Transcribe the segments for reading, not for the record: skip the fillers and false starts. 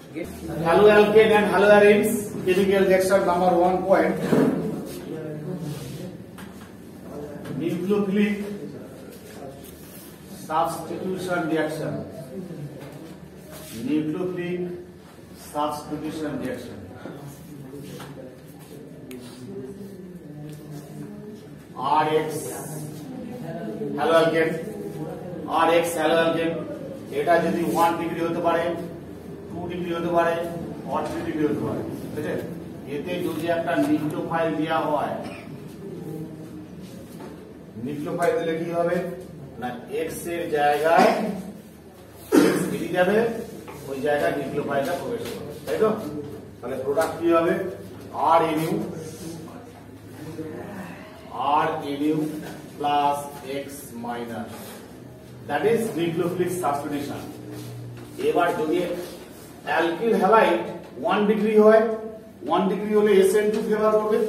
Haloalkane and haloarenes, chemical reaction number 1 point. Nucleophilic substitution reaction. Nucleophilic substitution reaction. RX haloalkane, RX haloalkane. এটা যদি 1 degree হতে পারে, 2 degree হতে পারে, or 3 degree হতে পারে, ঠিক আছে? এতে যদি একটা নিউক্লিওফাইল দেওয়া হয়, নিউক্লিওফাইল দিলে কি হবে না X এর জায়গায় X বেরিয়ে যাবে, ওই জায়গায় নিউক্লিওফাইলটা প্রবেশ করবে, তাই তো? তাহলে প্রোডাক্ট কি হবে RNU plus X minus, that is nucleophilic substitution. এবার যদি অ্যালকিল হ্যালাইড 1 ডিগ্রি হয়, 1 ডিগ্রি হলে SN2 ফেভার করবে,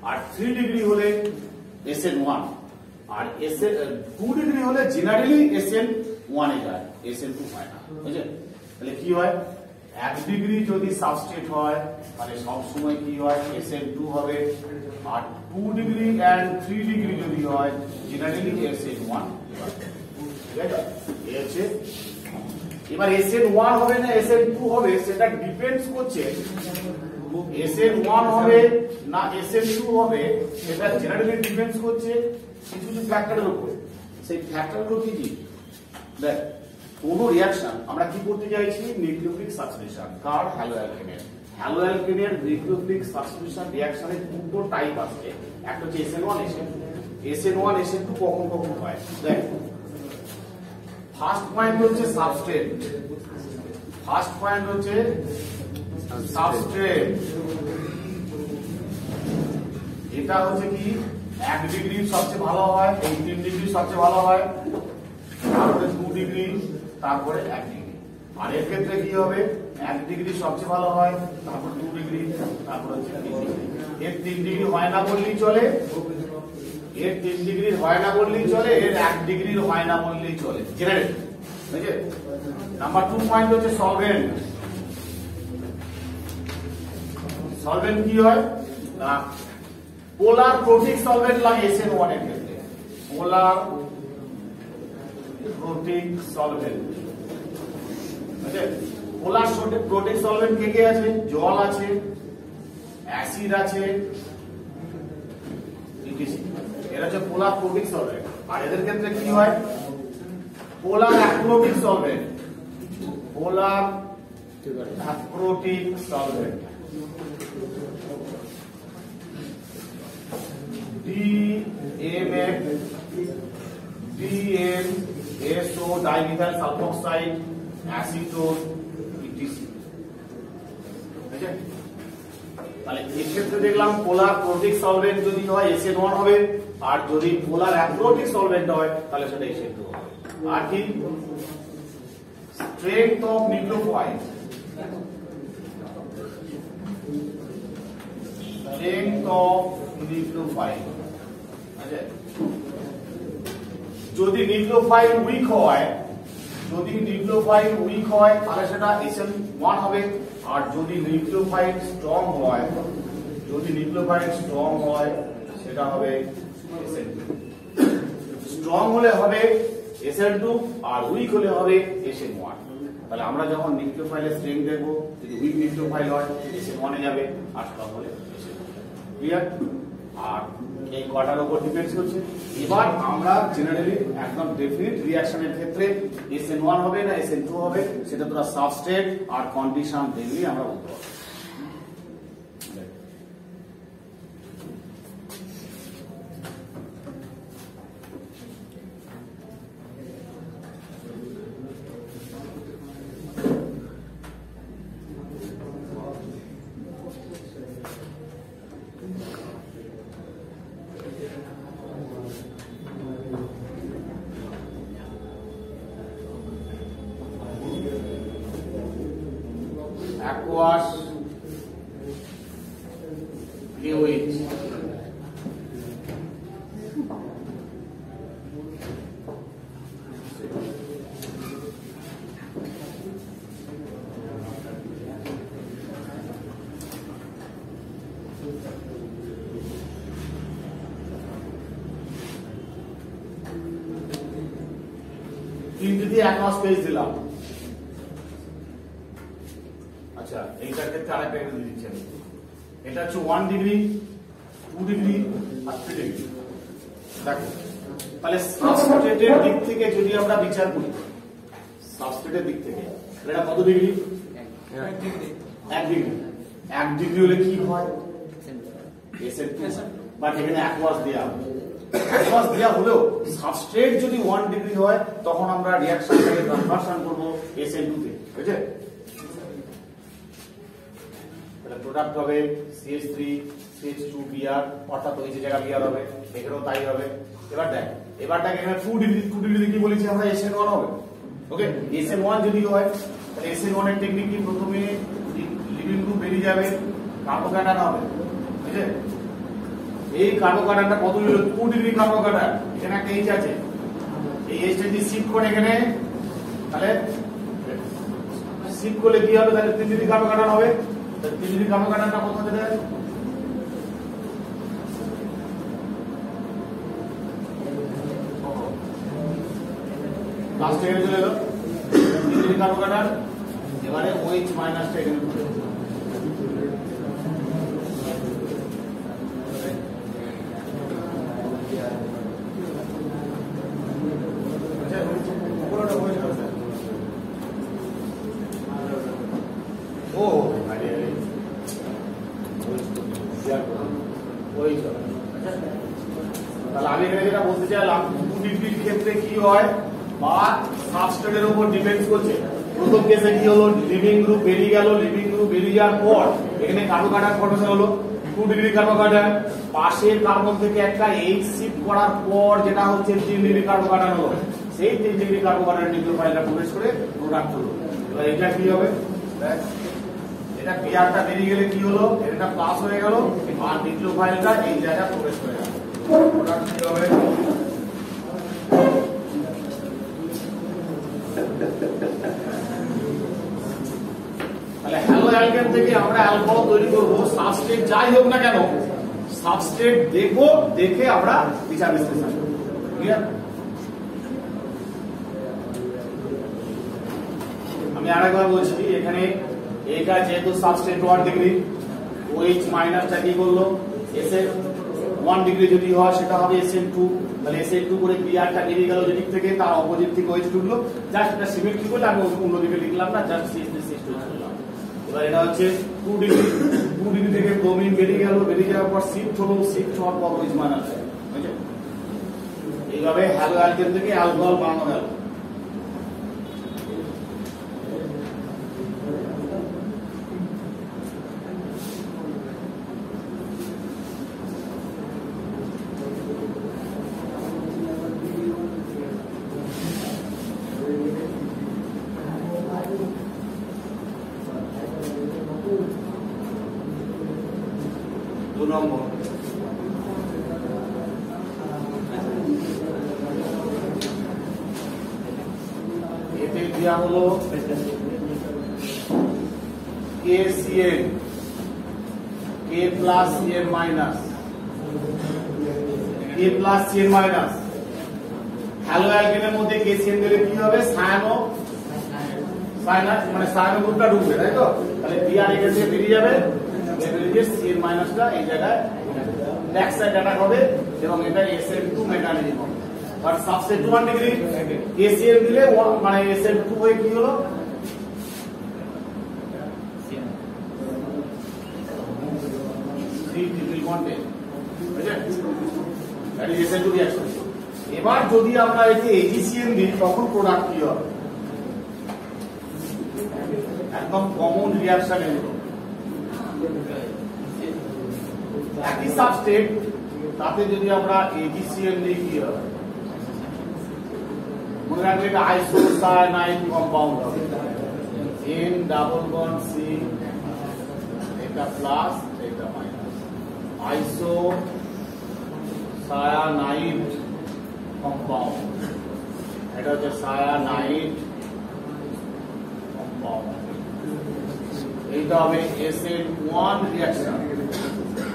আর 3 ডিগ্রি হলে SN1, আর 2 ডিগ্রি হলে জেনারেলি SN1 এ যায়, SN2 হয় না, বুঝলেন? তাহলে কি হয়, 1 ডিগ্রি যদি সাবস্ট্রেট হয় তাহলে সব সময় কি হয় SN2 হবে, আর 2 ডিগ্রি এন্ড 3 ডিগ্রি যদি হয় জেনারেলি SN1, ঠিক আছে? এই হচ্ছে। এবার SN1 হবে না SN2 হবে সেটা ডিপেন্ডস করছে SN1 হবে না SN2 হবে, সেটা জেনারেলি ডিপেন্ডস করছে কিছু কিছু ফ্যাক্টরের উপর। সেই ফ্যাক্টরগুলো কি কি? দেখ, কোন রিঅ্যাকশন আমরা কি করতে চাইছি, নিউক্লিওফিলিক সাবস্টিটিউশন। কার? হ্যালোঅ্যালকেনের। হ্যালোঅ্যালকেনের নিউক্লিওফিলিক সাবস্টিটিউশন রিঅ্যাকশনের দুটো টাইপ আছে, একটা হচ্ছে SN1 SN2। SN1 SN2 কখন কখন হয় দেখ। ফার্স্ট পয়েন্ট হচ্ছে সাবস্ট্রেট, ফার্স্ট পয়েন্ট হচ্ছে সাবস্ট্রেট। এটা হচ্ছে কি 1 ডিগ্রি সবচেয়ে ভালো হয়, 3 ডিগ্রি সবচেয়ে ভালো হয়, তারপরে 2 ডিগ্রি, তারপরে 1 ডিগ্রি। আর এর ক্ষেত্রে কি হবে, 1 ডিগ্রি সবচেয়ে ভালো হয়, তারপর 2 ডিগ্রি, তারপর হচ্ছে 3 ডিগ্রি। এর 3 ডিগ্রি হয় না বললেই চলে, এর 3 ডিগ্রির হয় না বললেই চলে, এর 1 ডিগ্রির হয় না বললেই চলে, জেনারেল, ঠিক আছে? নাম্বার 2 পয়েন্ট হচ্ছে সলভেন্ট। সলভেন্ট কি হয় না পোলার প্রোটিক সলভেন্ট লাগে SN1 এর ক্ষেত্রে, পোলার প্রোটিক সলভেন্ট, ঠিক আছে? পোলার প্রোটিক সলভেন্ট কে কে আছে? জল আছে, অ্যাসিড আছে, এরা হচ্ছে পোলার প্রোটিক সলভেন্ট। আর এদের ক্ষেত্রে কি হয়, polar aprotic solvent, polar aprotic solvent, DMF, DMSO, dimethyl sulfoxide, acetone, etc। ঠিক আছে? তাহলে এই ক্ষেত্রে দেখলাম পোলার প্রোটিক সলভেন্ট যদি হয় SN1 হবে, আর যদি পোলার অ্যাক্রোটিক সলভেন্ট হয় তাহলে সেটা SN2 হবে। আর কি strength of nucleophile, strength of nucleophile, আচ্ছা যদি নিউক্লিওফাইল উইক হয়, যদি নিউক্লিওফাইল উইক হয় তাহলে সেটা SN1 হবে, আর যদি নিউক্লিওফাইল স্ট্রং হয়, যদি নিউক্লিওফাইল স্ট্রং হয় সেটা হবে SN2। স্ট্রং হলে হবে SN2 আর উইক হলে হবে SN1। তাহলে আমরা যখন নিউক্লিওফাইলের স্ট্রেংথ দেখব, যদি উইক নিউক্লিওফাইল হয় SN1 এ যাবে, আর স্ট্রং হলে SN2। ক্লিয়ার? আর এই কটার উপর ডিপেন্ড করছে। এবার আমরা জেনারেলি একদম ডেফিনিট রিঅ্যাকশনের ক্ষেত্রে SN1 হবে না SN2 হবে সেটা তোরা সাবস্ট্রেট আর কন্ডিশন দেখলেই আমরা বলতে পারবো। aqueous fluid, তিনটিতে অ্যাকোয়াস পেজ দিলাম। আচ্ছা এইটার ক্ষেত্রে আরেকটা এখানে দিয়ে দিচ্ছি আমি। এটা হচ্ছে 1 ডিগ্রি, 2 ডিগ্রি আর 3 ডিগ্রি। দেখো তাহলে সাবস্ট্রেটের দিক থেকে যদি আমরা বিচার করি, সাবস্ট্রেটের দিক থেকে এটা কত ডিগ্রি? 1 ডিগ্রি। 1 ডিগ্রি হলে কি হয়? SN2, বাট এখানে অ্যাকোয়াস দেয়া হবে। অ্যাকোয়াস দেয়া হলেও সাবস্ট্রেট যদি 1 ডিগ্রি হয় তখন আমরা রিঅ্যাকশনটাকে কনভার্সন করব SN2 তে, বুঝলে? তাহলে প্রোডাক্ট হবে CH3 CH2 Br, অর্থাৎ ওই যে জায়গা Br হবে, এখানেও তাই হবে। এবার দেখ, এখানে 2 ডিগ্রি কি বলেছি আমরা? SN1 হবে। ওকে, SN1 যদি হয় তাহলে SN1 এর টেকনিক কি? প্রথমে লিভিং গ্রুপ বেরিয়ে যাবে, কার্বোক্যাটায়ন হবে, বুঝলে? এই কার্বোক্যাটায়নটা কত হলো? 2 ডিগ্রি কার্বোক্যাটায়ন, এখানে একটা H আছে, এই H যদি শিফট করে এখানে, তাহলে শিফট করলে কি হবে? তাহলে 3 ডিগ্রি কার্বোক্যাটায়ন হবে। 3 ডিগ্রি কার্বোক্যাটায়নটা কত হতে দেয়? লাস্ট এখানে চলে এলো 3 ডিগ্রি কার্বোক্যাটায়ন। এবারে OH মাইনাসটা এখানে চলে এলো। তাহলে আমি এখানে যেটা বলতে চাইলাম, 2 ডিগ্রির ক্ষেত্রে কি হয় বা সাবস্ট্রেটের উপর ডিপেন্ড করছে। প্রথম কেসে কি হলো? লিভিং গ্রুপ বেরিয়ে গেল, লিভিং গ্রুপ বেরিয়ে যাওয়ার পর এখানে কার্বোক্যাটায়ন ফর্মেশন হলো, 2 ডিগ্রি কার্বোক্যাটায়ন। পাশের কার্বন থেকে একটা H শিফট করার পর যেটা হচ্ছে 3 ডিগ্রি কার্বোক্যাটায়ন হলো, সেই 3 ডিগ্রি কার্বোক্যাটায়ন নিউক্লিওফাইলটা প্রবেশ করে প্রোডাক্ট হলো। এবার এটা কি হবে? এটা Brটা বেরিয়ে গেলে কি হলো? এটা প্লাস হয়ে গেল আর নিউক্লিওফাইলটা এই জায়গায় প্রবেশ করে গেল। প্রোডাক্ট কি হবে? তাহলে হ্যালো অ্যালকেন থেকে আমরা অ্যালকোহল তৈরি করব। সাবস্ট্রেট যাই হোক না কেন, সাবস্ট্রেট দেখো, দেখে আমরা বিচার বিশ্লেষণ করব। ক্লিয়ার? আমি আরেকবার বলছি, এখানে এটা যেহেতু সাবস্ট্রেট 1 ডিগ্রি, OH মাইনাসটা কি করলো? SN1 ডিগ্রি যদি হয় সেটা হবে SN2, তাহলে SN2 করে Brটা বেরিয়ে গেল যেদিক থেকে, তার অপোজিট থেকে OH ঢুকলো। জাস্ট এটা সিমেট্রি করলে আমি অন্যদিকে লিখলাম না, জাস্ট CH3 লিখলাম। এবার এটা হচ্ছে 2 ডিগ্রি, 2 ডিগ্রি থেকে ব্রোমিন বেরিয়ে গেল, বেরিয়ে যাওয়ার পর শিফট হলো, শিফট হওয়ার পর OH মাইনাস। এইভাবে হ্যালো অ্যালকেন থেকে অ্যালকোহল বানানো গেল। এতে দেওয়া হলো KCl, K plus Cl minus, K plus Cl minus. হ্যালো অ্যালকেনের মধ্যে KCl দিলে কি হবে? সায়ানো, মানে সায়ানো গ্রুপটা ঢুকবে, তাই তো? তাহলে Br এখান থেকে বেরিয়ে যাবে, বেরিয়ে Cl মাইনাসটা এই জায়গায় ব্যাক সাইড অ্যাটাক হবে এবং এটা SN2 মেকানিজম হবে। আর সাবস্ট্রেট 1 ডিগ্রি, KCl দিলে মানে SN2 হয়ে কি হলো? এবার যদি আমরা এতে AgCN দিই তখন প্রোডাক্ট কি হবে? একদম কমন রিঅ্যাকশন এগুলো, একই সাবস্ট্রেট, তাতে যদি আমরা AgCN দিই কি হবে? মনে রাখবে এটা আইসোসায়ানাইড কম্পাউন্ড হবে, N ডাবল বন্ড C, এটা প্লাস এটা মাইনাস, আইসোসায়ানাইড কম্পাউন্ড। এটা হচ্ছে সায়ানাইড কম্পাউন্ড। এইটা হবে SN1 রিঅ্যাকশন।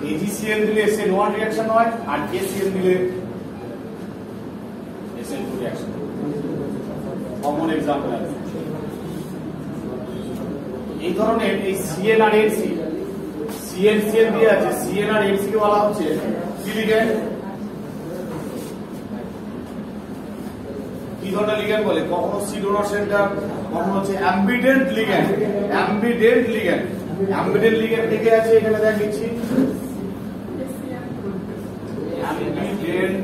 AgCN দিলে SN1 রিঅ্যাকশন হয় আর KCl দিলে SN2 রিঅ্যাকশন। কমন এক্সাম্পল আছে এই ধরনের। এই সিএন আর এনসি, সিএন সিএন দিয়ে আছে, সিএন আর এনসি কে বলা হচ্ছে সি লিগ্যান্ড। কি ধরনের লিগ্যান্ড বলে? কখনো সি ডোনার সেন্টার, কখনো হচ্ছে ambident ligand. Ambident ligand, ambident ligand থেকে আছে এখানে দেখ দিচ্ছি, ambident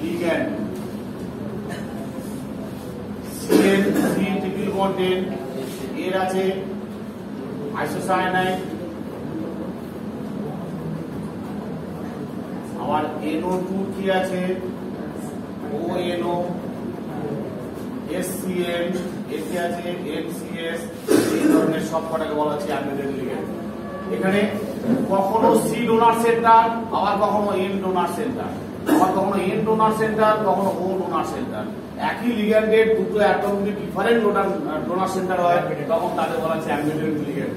ligand CN C triple bond N, এর আছে আইসোসায়ানাইড, আবার NO2 কি আছে ONO, SCN, এতে আছে MCS, এই ধরনের সব কটাকে বলা হচ্ছে অ্যাম্বিডেন্ট লিগ্যান্ড। এখানে কখনো সি ডোনার সেন্টার, আবার কখনো এন ডোনার সেন্টার, আবার কখনো এন ডোনার সেন্টার, কখনো ও ডোনার সেন্টার। একই লিগ্যান্ডের দুটো অ্যাটম যদি ডিফারেন্ট ডোনার সেন্টার হয় তখন তাদের বলা হচ্ছে অ্যাম্বিডেন্ট লিগ্যান্ড।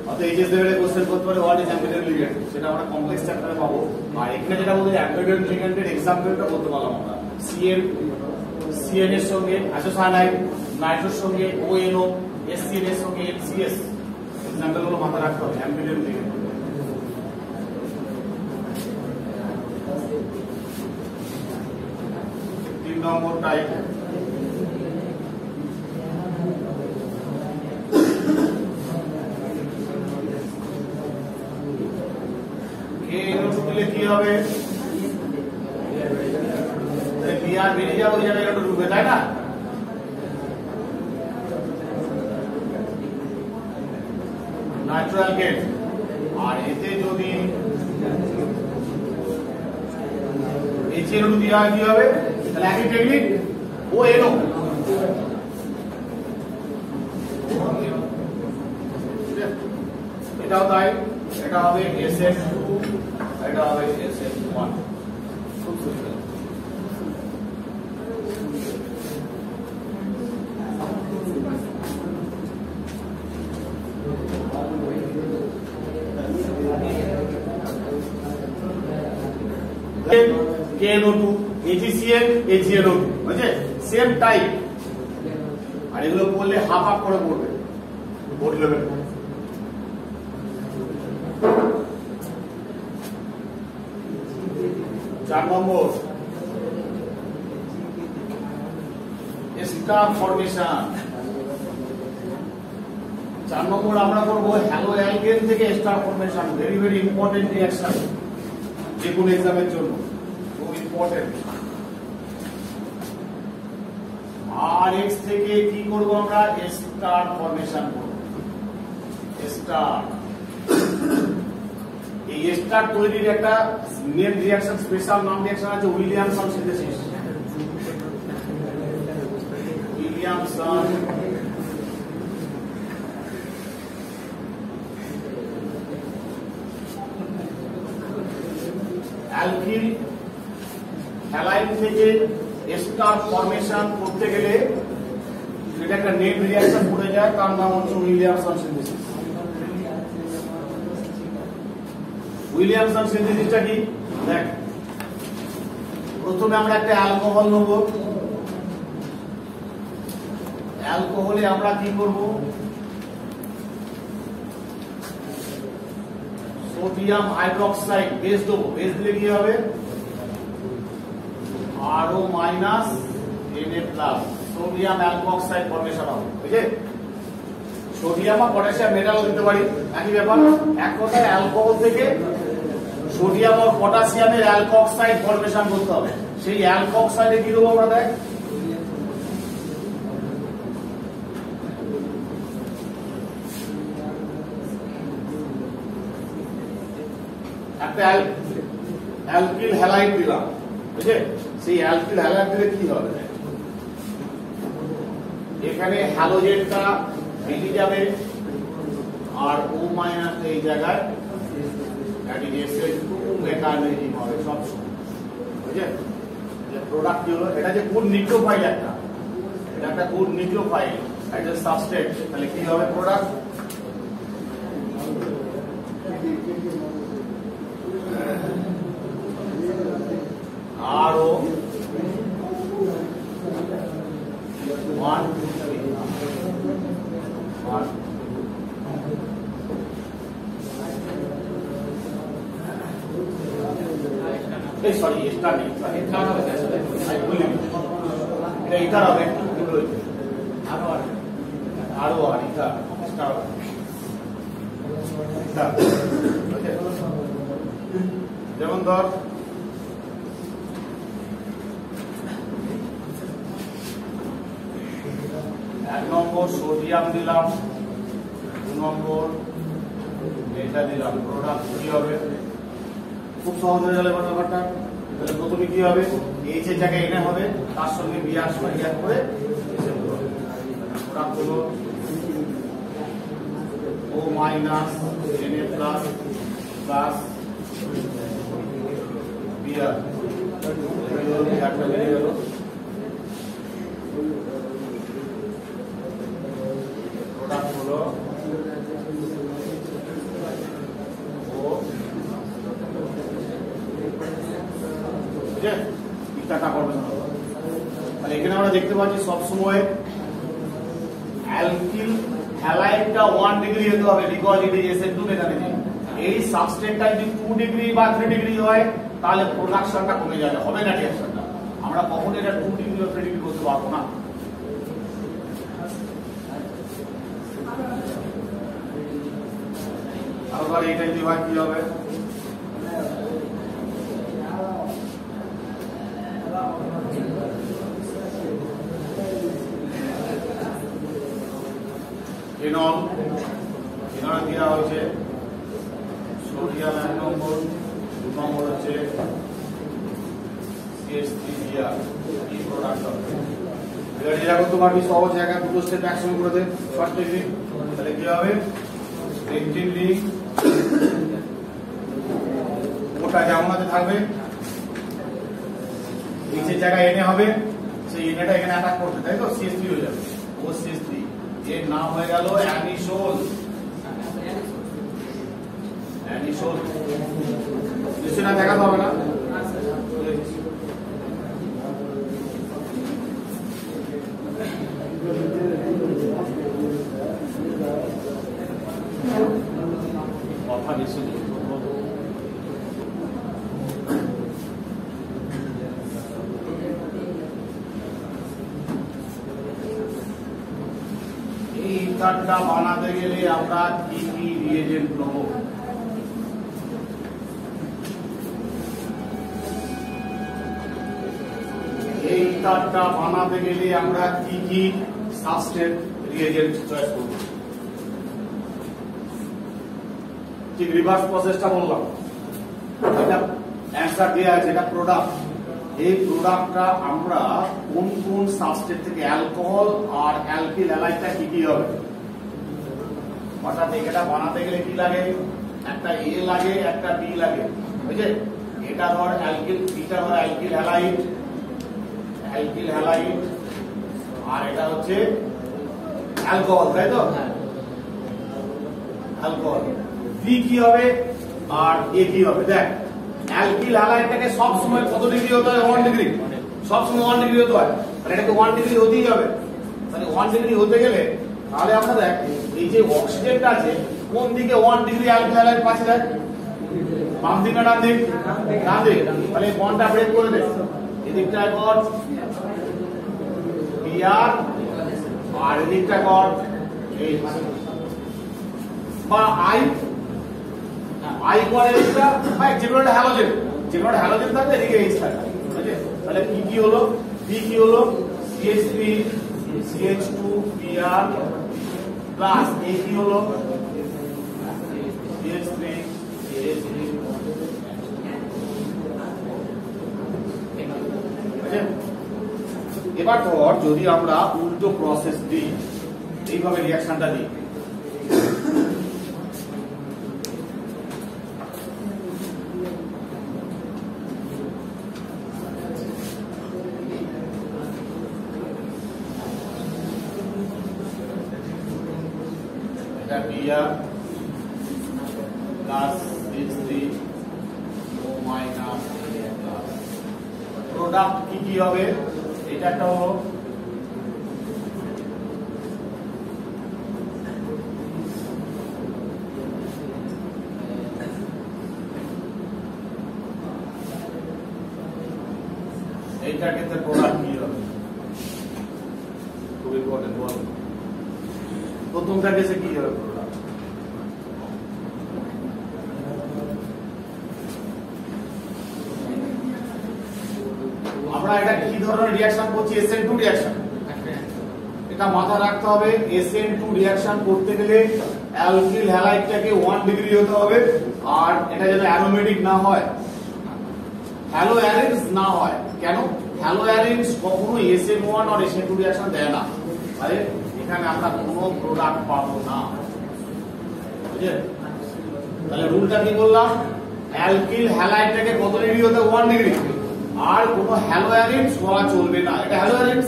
অর্থাৎ এইচএস লেভেলে কোশ্চেন করতে পারে হোয়াট ইজ অ্যাম্বিডেন্ট লিগ্যান্ড, সেটা আমরা কমপ্লেক্স চ্যাপ্টারে পাবো। আর এখানে যেটা বলতে অ্যাম্বিডেন্ট লিগ্যান্ডের এক্সাম্পলটা বলতে পারলাম আমরা, সিএন এর সঙ্গে আইসোসায়ানাইড, নাইট্রোর সঙ্গে ONO, SCN এর সঙ্গে MCS, এক্সাম্পল গুলো মাথায় রাখতে হবে অ্যাম্বিডেন্ট লিগ্যান্ড। 3 নম্বর টাইপ কি হবে? বিআর বেরিয়ে যাবে ওই জায়গায় একটু ঢুকবে, তাই না? Nitro alkane. আর এতে যদি HNO2 দেওয়া হয় কি হবে? তাহলে একই টেকনিক ONO, এটাও তাই, এটা হবে SF2, এটা হবে SF1। খুব সুন্দর। KNO2, AgCN, AgNO2, বুঝছে? Same type. আর এগুলো পড়লে হাফ হাফ করে পড়বে বোর্ড লেভেল। 4 নম্বর স্টার ফরমেশন। 4 নম্বর আমরা করব হ্যালো অ্যালকেন থেকে star formation. Very very important reaction যে কোন एग्जाम এর জন্য, খুব ইম্পর্টেন্ট। RH থেকে কি করব আমরা? স্টার ফরমেশন করব। স্টার, এই স্টার তৈরির একটা নেম রিঅ্যাকশন, স্পেশাল নাম রিঅ্যাকশন আছে Williamson synthesis. Williamson alkyl halide থেকে স্টার ফরমেশন করতে গেলে এটা একটা নেম রিঅ্যাকশন পড়ে যায়, তার নাম হচ্ছে উইলিয়ামসন সিনথেসিস। উইলিয়ামসন সিনথেসিসটা কি? দেখ, প্রথমে আমরা একটা অ্যালকোহল নেব। অ্যালকোহলে আমরা কি করব? সোডিয়াম হাইড্রোক্সাইড বেস দেবো। বেস দিলে কি হবে? RO minus Na plus, sodium alkoxide formation হবে। বুঝলে? সোডিয়াম আর পটাশিয়াম মেটালও দিতে পারি, একই ব্যাপার। এক কথায় অ্যালকোহল থেকে সোডিয়াম আর পটাশিয়ামের অ্যালকোক্সাইড ফর্মেশন করতে হবে। সেই অ্যালকোক্সাইডে কি দেবো আমরা? দেখ, একটা অ্যালকিল হ্যালাইড দিলাম। বুঝলে? সেই অ্যালকিল হ্যালাইড দিলে কি হবে? এখানে হ্যালোজেনটা বেরিয়ে যাবে আর O মাইনাস এই জায়গায় SH2 মেকানিজম হবে সব সময়। বুঝলে? প্রোডাক্ট হলো এটা যে গুড নিউক্লিওফাইল, একটা এটা একটা গুড নিউক্লিওফাইল, এটা সাবস্ট্রেট। তাহলে কি হবে প্রোডাক্ট? RO 1 সরি স্টার নেই ইথার হবে আরো আর ইথার স্টার যেমন ধর এক নম্বর সোডিয়াম দিলাম, 2 নম্বর এটা দিলাম, প্রোডাক্ট কি হবে? খুব সহজ হয়ে গেল ব্যাপারটা। তাহলে প্রথমে কি হবে? এইচ এর জায়গায় এনে হবে, তার সঙ্গে বিআর সরিয়ার করে প্রোডাক্ট হলো O minus NA plus plus BR বিআরটা বেরিয়ে গেল। প্রোডাক্ট হলো তাহলে এখানে আমরা দেখতে পাচ্ছি সবসময় অ্যালকিল হ্যালাইডটা 1 ডিগ্রি হতে হবে, because it is SN2 mechanism. এই সাবস্ট্রেটটা যদি 2 ডিগ্রি বা 3 ডিগ্রি হয় তাহলে প্রোডাকশনটা কমে যাবে, হবে না রিঅ্যাকশনটা। আমরা কখনো এটা 2 ডিগ্রি বা 3 ডিগ্রি করতে পারবো না। আবার এইটা যদি হয় কি হবে? ফেনল দেওয়া হয়েছে সোডিয়াম 1 নম্বর, 2 নম্বর হচ্ছে CH3Br, এই প্রোডাক্ট হবে। এটা যেরকম তোমার কি সহজ জায়গা দুটো স্টেপ একসঙ্গে করে দেন ফার্স্ট ডিগ্রি, তাহলে কি হবে? পেন্টিন লিঙ্ক ওটা যেমন আছে থাকবে, নিচের জায়গায় এনে হবে, সেই এনেটা এখানে অ্যাটাক করবে, তাই তো? CH3 হয়ে যাবে, ও CH3 এর নাম হয়ে গেল অ্যানিসোল। অ্যানিসোল নিচে না দেখাতে হবে না, কথা বেশি ইথারটা বানাতে গেলে আমরা কি কি রিয়েজেন্ট নেব? এই ইথারটা বানাতে গেলে আমরা কি কি সাবস্ট্রেট রিয়েজেন্ট চয়েস করব? ঠিক রিভার্স প্রসেসটা বললাম, এটা অ্যান্সার দেওয়া আছে, এটা প্রোডাক্ট। এই প্রোডাক্টটা আমরা কোন কোন সাবস্ট্রেট থেকে, অ্যালকোহল আর অ্যালকিল হ্যালাইডটা কি কি হবে? অর্থাৎ এটা বানাতে গেলে কি লাগে? একটা এ লাগে, একটা বি লাগে, বুঝলে? এটা ধর অ্যালকিল, এটা ধর অ্যালকিল হ্যালাইড, আর এটা হচ্ছে অ্যালকোহল, তাই তো? অ্যালকোহল। বি কি হবে আর এ কি হবে? দেখ, অ্যালকিল হ্যালাইডটাকে সব সময় কত ডিগ্রি হতে হয়? 1 ডিগ্রি। সব সময় 1 ডিগ্রি হতে হয়, তাহলে এটাকে 1 ডিগ্রি হতেই হবে। তাহলে 1 ডিগ্রি হতে গেলে তাহলে আমরা দেখ এই যে অক্সিজেনটা আছে কোন দিকে 1 ডিগ্রি অ্যালকিল হ্যালাইড পাচ্ছে? দেখ বাম দিক না ডান দিক? ডান দিক। তাহলে বন্ডটা ব্রেক করে দে, এদিকটা কর বিআর আর এদিকটা কর এইচ বা আই করে এটা, ভাই যেগুলো হ্যালোজেন থাকবে এদিকে এইচ থাকবে, বুঝলে? তাহলে কি কি হলো? বি কি হলো? CH3 CH2Br প্লাস এ কি হলো? CH3 CH3। এবার ধর যদি আমরা উল্টো প্রসেস দিই, এইভাবে রিঅ্যাকশনটা দিই, Br plus CH3 O minus plus product কি কি হবে, এটা একটা হলো এইটার ক্ষেত্রে প্রোডাক্ট কি হবে, খুব ইম্পর্টেন্ট বল। প্রথমটা কেসে কি হবে প্রোডাক্ট, আমরা এটা কি ধরনের রিঅ্যাকশন করছি, SN2 রিঅ্যাকশন। এটা মাথায় রাখতে হবে, SN2 রিঅ্যাকশন করতে গেলে অ্যালকিল হ্যালাইডটাকে 1 ডিগ্রি হতে হবে, আর এটা যেন অ্যারোমেটিক না হয়, হ্যালো অ্যারেঞ্জ না হয়। কেন হ্যালো অ্যারেঞ্জ কখনো SN1 আর SN2 রিঅ্যাকশন দেয় না, আরে এখানে আমরা কোনো প্রোডাক্ট পাবো না, বুঝলেন? তাহলে রুলটা কি বললাম, অ্যালকিল হ্যালাইডটাকে কত ডিগ্রি হতে, 1 ডিগ্রি, আর কোনো হ্যালো অ্যারেঞ্জ হওয়া চলবে না। এটা হ্যালো অ্যারেঞ্জ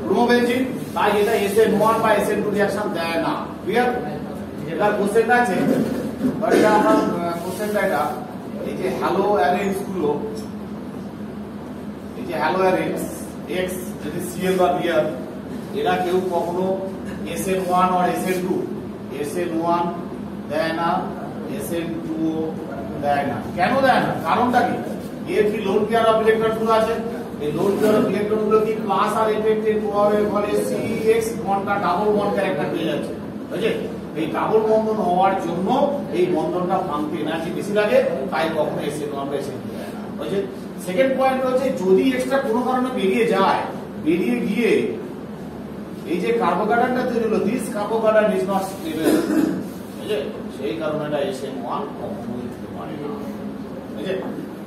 ব্রোমোবেনজিন, তাই এটা SN1 বা SN2 রিঅ্যাকশন দেয় না। ক্লিয়ার? এটা কোশ্চেনটা আছে, আর এটা আমরা কোশ্চেনটা এটা, এই যে হ্যালো অ্যারেঞ্জ গুলো, এই যে হ্যালো অ্যারেঞ্জ X যদি Cl বা Br, এরা কেউ কখনো SN1 আর SN1 দেয় না, SN2 দেয় না। কেন দেয় না, কারণটা কি, এর কি লোড পেয়ার অফ ইলেকট্রন গুলো আছে, এই লোড পেয়ার অফ ইলেকট্রন গুলো কি প্লাস আর ইফেক্টের প্রভাবের ফলে CX বন্ডটা ডাবল বন্ড ক্যারেক্টার পেয়ে যাচ্ছে, বুঝলে? এই ডাবল বন্ধন হওয়ার জন্য এই বন্ধনটা ভাঙতে এনার্জি বেশি লাগে, তাই কখনো SN1 বা SN2 দেয় না, বুঝলে? সেকেন্ড পয়েন্ট হচ্ছে যদি এক্সট্রা কোনো কারণে বেরিয়ে যায়, বেরিয়ে গিয়ে এই যে কার্বোকার্বনটা তৈরি হলো, দিস কার্বোকার্বন ইজ নট স্টেবল, বুঝলে? সেই কারণে এটা SN1 কখনোই দিতে পারে না, বুঝলে?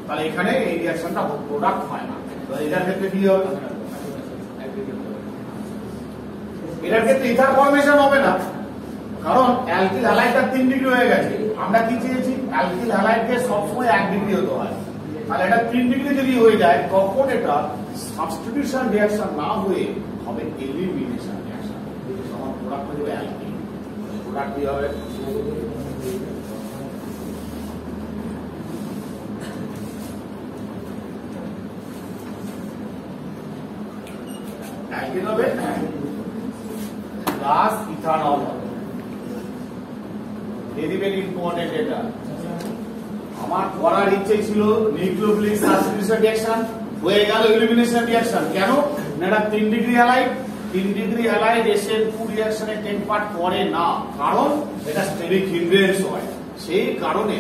তাহলে এখানে এই রিঅ্যাকশনটা প্রোডাক্ট হয় না। তো এটার ক্ষেত্রে কি হবে, এটার ক্ষেত্রে ইথার ফর্মেশন হবে না, কারণ অ্যালকিল হ্যালাইডটা 3 ডিগ্রি হয়ে গেছে। আমরা কি চেয়েছি, অ্যালকিল হ্যালাইডকে সবসময় 1 ডিগ্রি হতে হয়, তাহলে এটা 3 ডিগ্রি যদি হয়ে যায় তখন এটা সাবস্টিটিউশন রিঅ্যাকশন না হয়ে হবে এলিমিনেশন রিঅ্যাকশন। তখন প্রোডাক্ট হয়ে যাবে অ্যালকিল, প্রোডাক্ট কি হবে, অ্যালকিল হবে প্লাস ইথানল হবে। ভেরি ভেরি ইম্পর্টেন্ট এটা, আমার করার ইচ্ছে ছিল নিউক্লিওফিলিক সাবস্টিটিউশন রিঅ্যাকশন, হয়ে গেল এলিমিনেশন রিঅ্যাকশন। কেন না, এটা 3 degree halide, 3 degree halide SN2 রিঅ্যাকশনে টেক পার্ট করে না, কারণ এটা স্টেরিক হিন্ড্রেন্স হয়। সেই কারণে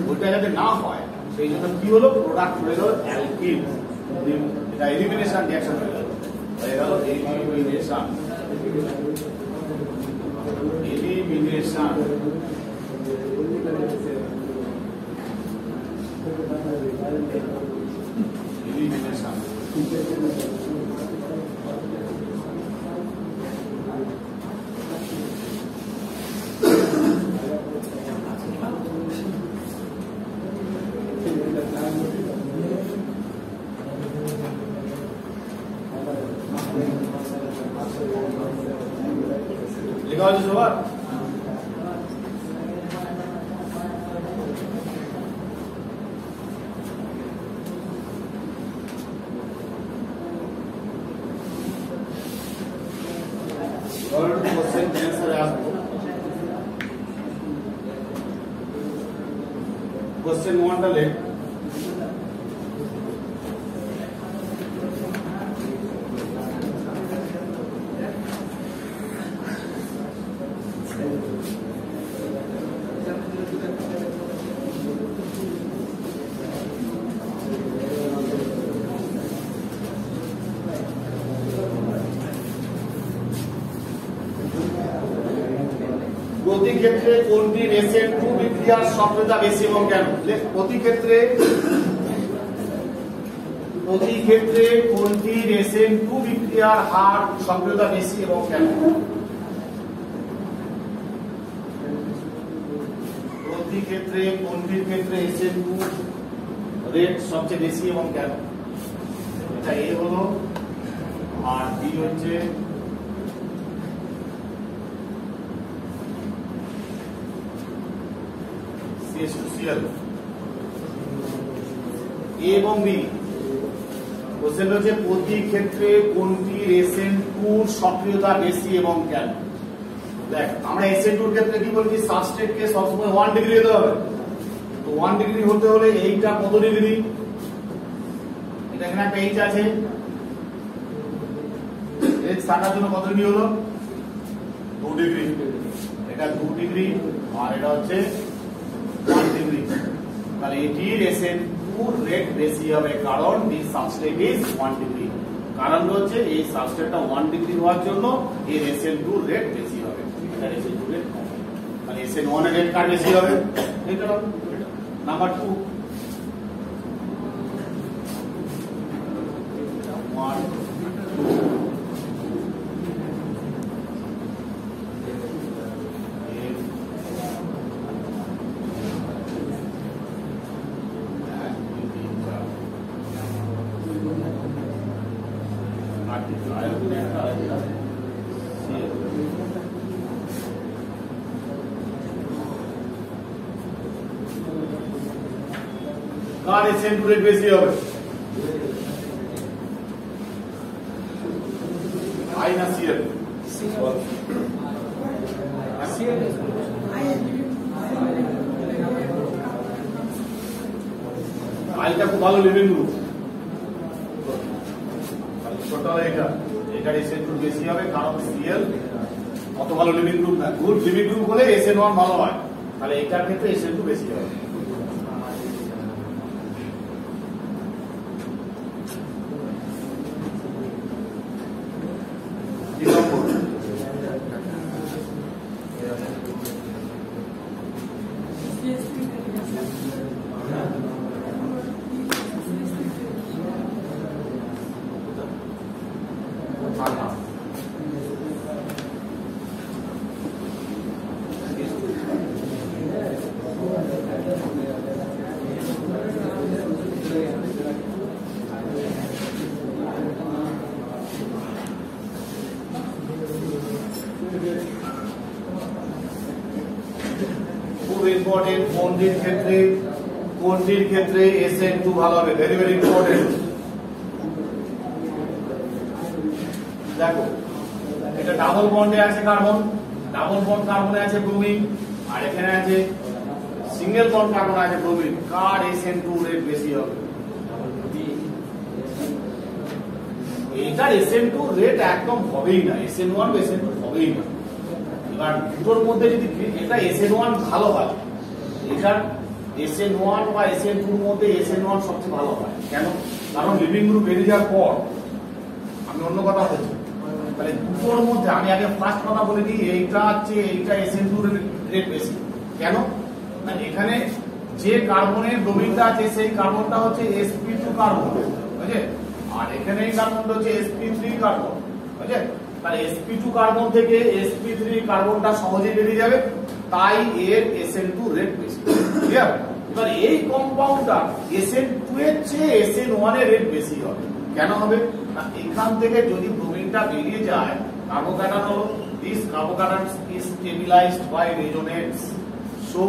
ওইটা যাতে না হয় সেই জন্য কি হলো, প্রোডাক্ট হয়ে গেল অ্যালকিল, এটা এলিমিনেশন রিঅ্যাকশন হয়ে গেল, এলিমিনেশন लिखा हो सवाल, क्वेश्चन 1 डाले, প্রতি ক্ষেত্রে কোনটির SN2 বিক্রিয়ার সক্রিয়তা বেশি এবং কেন? প্রতি ক্ষেত্রে কোনটির SN2 বিক্রিয়ার হার সক্রিয়তা বেশি এবং কেন? প্রতি ক্ষেত্রে কোনটির ক্ষেত্রে SN2 রেট সবচেয়ে বেশি এবং কেন? এটা A হলো, আর B হচ্ছে CH2Cl। A এবং B কোশ্চেন হচ্ছে প্রতি ক্ষেত্রে কোনটির SN2 সক্রিয়তা বেশি এবং কেন। দেখ আমরা SN2 এর ক্ষেত্রে কি বলছি, সাবস্ট্রেট কে সবসময় 1 ডিগ্রি হতে হবে। তো 1 ডিগ্রি হতে হলে এইটা কত ডিগ্রি, এটা এখানে একটা এইচ আছে, এইচ থাকার জন্য কত ডিগ্রি হলো 2 ডিগ্রি, এটা 2 ডিগ্রি আর এটা হচ্ছে 1 ডিগ্রি। তাহলে এটির SN2 রেট বেশি হবে কারণ দিস সাবস্ট্রেট ইজ 1 ডিগ্রি। কারণ হচ্ছে এই সাবস্ট্রেটটা 1 ডিগ্রি হওয়ার জন্য এর SN2 রেট বেশি হবে, এটা SN2 রেট কম। তাহলে SN1 এর রেট কার বেশি হবে, এটা নাম্বার 2 1 কার SN2 রেট বেশি হবে, আই না সিএল? আইটা খুব ভালো লিভিং গ্রুপ, টোটাল এটার SN2 বেশি হবে কারণ সিএল অত ভালো লিভিং গ্রুপ না। গুড লিভিং গ্রুপ হলে SN1 ভালো হয়, তাহলে এটার ক্ষেত্রে SN2 বেশি হবে। ইম্পর্টেন্ট, কোনটির ক্ষেত্রে SN2 ভালো হবে, ভেরি ভেরি ইম্পর্টেন্ট। দেখো এটা ডাবল বন্ডে আছে কার্বন, ডাবল বন্ড কার্বনে আছে ব্রোমিন, আর এখানে আছে সিঙ্গেল বন্ড কার্বন আছে ব্রোমিন। কার SN2 রেট বেশি হবে, এইটার SN2 রেট একদম হবেই না, SN1 বা SN2 হবেই না। এবার দুটোর মধ্যে যদি এটা SN1 ভালো হয়, এটার SN1 বা SN2 এর মধ্যে SN1 সবচেয়ে ভালো হয়। কেন? কারণ লিভিং গ্রুপ বেরিয়ে যাওয়ার পর আমি অন্য কথা বলছি, তাহলে দুটোর মধ্যে আমি আগে ফার্স্ট কথা বলে দিই, এইটা হচ্ছে এইটা SN2 রেট বেশি। কেন না, এখানে যে কার্বনের ব্রোমিনটা আছে সেই কার্বনটা হচ্ছে sp2 কার্বন, বুঝলে, আর এখানে এই কার্বনটা হচ্ছে sp3 কার্বন, বুঝলে। তাহলে sp2 কার্বন থেকে sp3 কার্বনটা সহজেই বেরিয়ে যাবে, তাই এর SN2 রেট বেশি। ক্লিয়ার? এবার এই কম্পাউন্ডটা SN2 এর চেয়ে SN1 এর রেট বেশি হবে। কেন হবে না, এখান থেকে যদি ব্রোমিনটা বেরিয়ে যায়, কার্বোক্যাটায়ন হলো, this carbocation is stabilised by resonance. So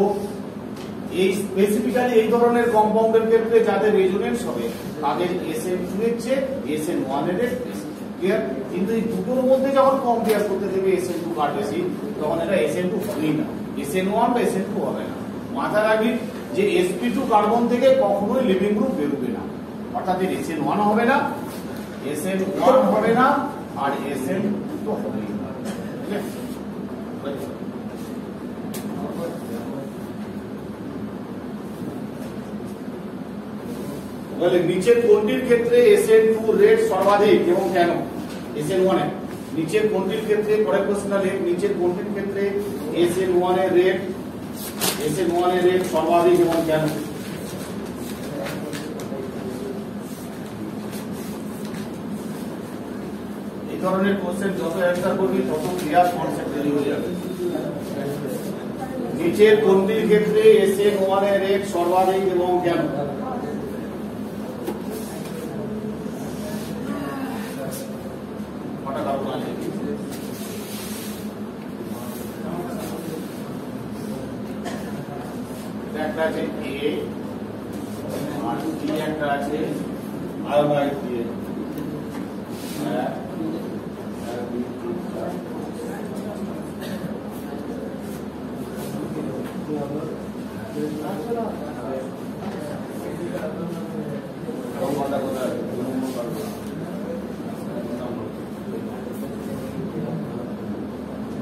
এই স্পেসিফিক্যালি এই ধরনের কম্পাউন্ডের ক্ষেত্রে যাদের রেজোনেন্স হবে তাদের SN2 এর চেয়ে SN1 এর রেট বেশি। ক্লিয়ার? কিন্তু এই দুটোর মধ্যে যখন কম্পেয়ার করতে দেবে SN2 কার বেশি, তখন এটা SN2 হবেই না, SN1 বা SN2 হবে না। মাথায় রাখবি যে sp2 কার্বন থেকে কখনোই লিভিং গ্রুপ বেরোবে না, অর্থাৎ SN1 হবে না, SN1 হবে না, আর SN2 হবেই না। ঠিক আছে? বলে নিচের কোনটির ক্ষেত্রে SN2 রেট সর্বাধিক এবং কেন? SN1 এর নিচের কোনটির ক্ষেত্রে, পরের প্রশ্নটা লেখ, নিচের কোনটির ক্ষেত্রে SN1 এর রেট সর্বাধিক এবং কেন? এই ধরনের কোশ্চেন যত অ্যান্সার করবি তত ক্লিয়ার কনসেপ্ট তৈরি হয়ে যাবে। নিচের কোনটির ক্ষেত্রে SN1 এর রেট সর্বাধিক এবং কেন? একটা আছে A আর T, একটা আছে আয়োনাইড দিয়ে।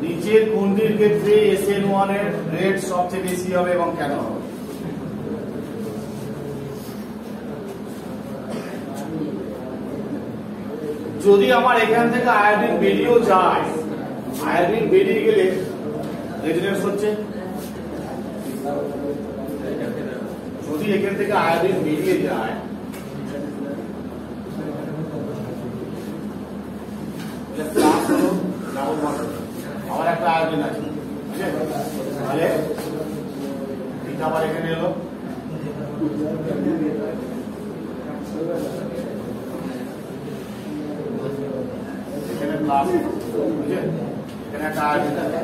নিচের কোনটির ক্ষেত্রে SN1 এর রেট সবচেয়ে বেশি হবে এবং কেন হবে? যদি আমার এখান থেকে আয়োডিন বেরিয়েও যায়, আয়োডিন বেরিয়ে গেলে রেজোনেন্স হচ্ছে। যদি এখান থেকে আয়োডিন বেরিয়ে যায় আবার একটা আয়োডিন আছে, তাহলে এটা আবার এখানে এলো, এখানে প্লাস, এখানে একটা আয়োডিন আছে।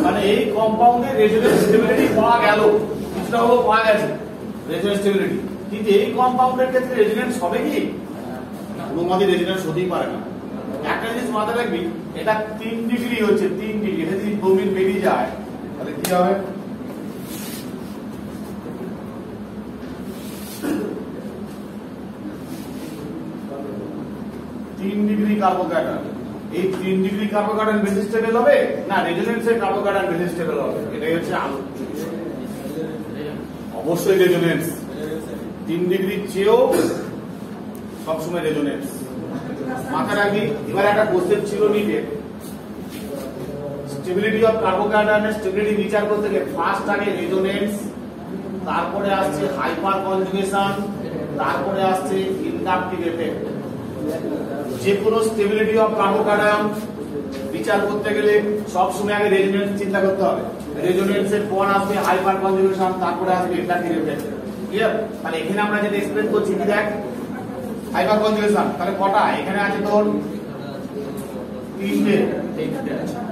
মানে এই কম্পাউন্ডের রেজোনেন্স স্টেবিলিটি পাওয়া গেল, কিছুটা হলেও পাওয়া গেছে রেজোনেন্স স্টেবিলিটি, কিন্তু এই কম্পাউন্ডের ক্ষেত্রে রেজোনেন্স হবে কি? কোনোমতে রেজোনেন্স হতেই পারে না। একটা জিনিস মাথায় রাখবি, এটা 3 ডিগ্রি হচ্ছে, 3 ডিগ্রি, এটা যদি ব্রোমিন বেরিয়ে যায় তাহলে কি হবে? তিন ডিগ্রি কার্বোক্যাটায়ন, এই 3 ডিগ্রি কার্বোক্যাটায়ন বেশি স্টেবল হবে না রেজোনেন্সের কার্বোক্যাটায়ন বেশি স্টেবল হবে? এটাই হচ্ছে অবশ্যই রেজোনেন্স। 3 ডিগ্রির চেয়েও সবসময় রেজোনেন্স মাথায় রাখবি। এবার একটা কোশ্চেন ছিল নিচে, স্টেবিলিটি অফ কার্বোক্যাটায়নের স্টেবিলিটি বিচার করতে গেলে ফার্স্ট আগে রেজোনেন্স, তারপরে আসছে হাইপার কনজুগেশন, তারপরে আসছে ইনডাকটিভ এফেক্ট। যে কোনো স্টেবিলিটি অফ কার্বোক্যাটায়ন বিচার করতে গেলে সবসময় আগে রেজোনেন্স চিন্তা করতে হবে। রেজোনেন্সের পর আসবে হাইপার কনজুগেশন, তারপরে আসবে ইনডাকটিভ এফেক্ট। ক্লিয়ার? তাহলে এখানে আমরা যেটা এক্সপ্লেন করছি কি দেখ, হাইপার কনজুগেশন তাহলে কটা এখানে আছে তোর?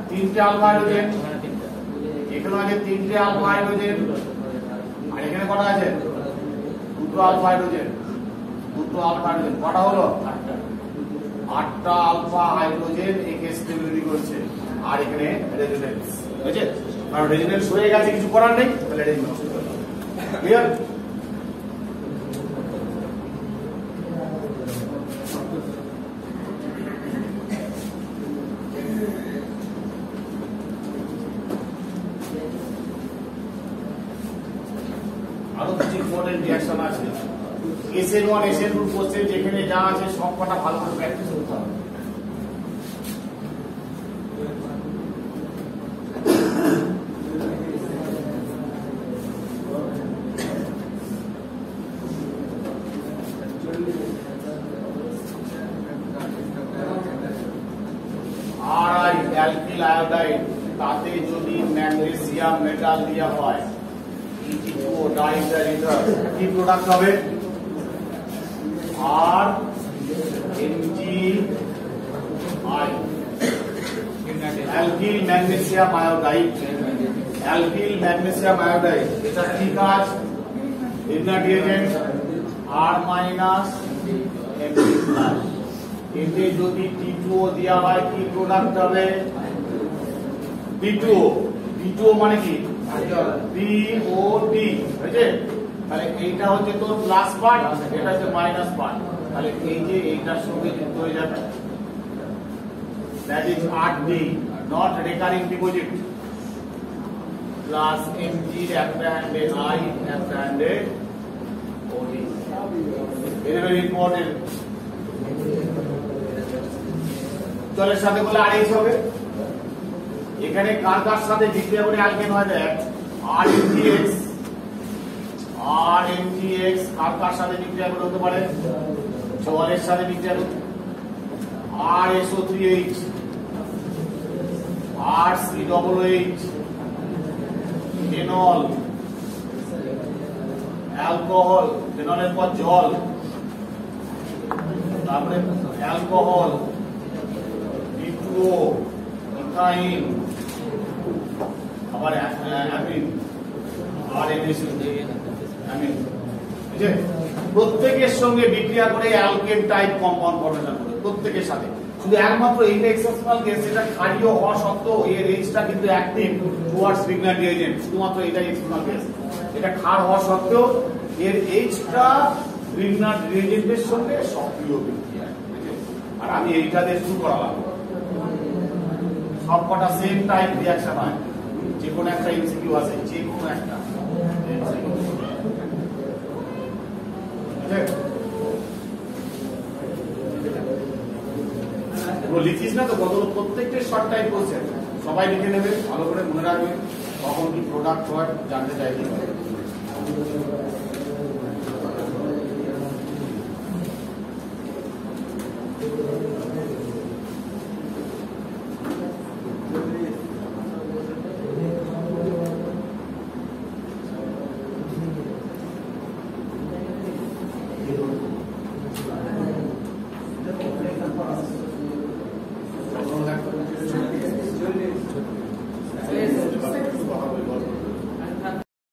3টে আলফা হাইড্রোজেন, এখানে আছে 3টে আলফা হাইড্রোজেন, আর এখানে কটা আছে? 2টো আলফা হাইড্রোজেন, 2টো আলফা হাইড্রোজেন, কটা হলো? 8টা আলফা হাইড্রোজেন একে স্টেবিলিটি করছে, আর এখানে রেজোনেন্স বুঝেছে? কারণ রেজোনেন্স হয়ে গেছে, কিছু করার নেই, তাহলে রেজোনেন্স ক্লিয়ার? আরো কিছু ইম্পর্টেন্ট রিঅ্যাকশন আছে। SN1 SN2 কোশ্চেন যেখানে যা আছে সব কটা ভালো করে প্র্যাকটিস করতে হবে। Ri অ্যালকিল আয়োডাইড, তাতে যদি ম্যাগনেসিয়াম মেটাল দেওয়া হয়, কি প্রোডাক্ট হবে? আর MgI, alkyl magnesium iodide, alkyl magnesium iodide. এটা কি কাজ? ইনর্ট রিঅ্যাজেন্ট R মাইনাস Mg প্লাস। এতে যদি T2O দেওয়া হয় কি প্রোডাক্ট হবে? B2O। B2O মানে কি? BOD, বুঝলে? তাহলে এইটা হচ্ছে তোর প্লাস পার্ট, এটা হচ্ছে মাইনাস পার্ট, তাহলে এই যে এইটার সঙ্গে যুক্ত হয়ে যাবে, that is RD, not recurring deposit, plus Mg একটা হ্যান্ডে I, একটা হ্যান্ডে OD। Very very important. জলের সাথে বলে RH হবে। এখানে কার কার সাথে বিক্রিয়া করে অ্যালকেন হয়? দেখ, RMgX, RMgX কার কার সাথে বিক্রিয়া করে হতে পারে? জলের সাথে বিক্রিয়া করতে, RSO3H, RCOOH, ফেনল, অ্যালকোহল, ফেনলের পর জল, তারপরে অ্যালকোহল, B2O, ইথাইন, আবার অ্যামিন, আর অ্যামিন, বুঝলে? প্রত্যেকের সঙ্গে বিক্রিয়া করে অ্যালকেন টাইপ কম্পাউন্ড ফর্মেশন করে প্রত্যেকের সাথে। শুধু একমাত্র এইটা এক্সেপশনাল কেস, এটা ক্ষারীয় হওয়া সত্ত্বেও এর এইচটা কিন্তু অ্যাক্টিভ টুয়ার্ডস প্রেগন্যান্ট রিয়েজেন্ট, শুধুমাত্র এটাই এক্সেপশনাল কেস। এটা ক্ষার হওয়া সত্ত্বেও এর এইচটা প্রেগন্যান্ট রিয়েজেন্টের সঙ্গে সক্রিয় বিক্রিয়া। আর আমি এইটা দিয়ে শুরু করালাম, সবকটা সেম টাইপ রিঅ্যাকশন হয়। যে কোনো একটা এমসিকিউ আছে, যে কোনো একটা লিখিস না তো কত, প্রত্যেকটা শর্ট টাইপ কোশ্চেন সবাই লিখে নেবে, ভালো করে মনে রাখবে কখন কি প্রোডাক্ট হয় জানতে চাইতে পারে।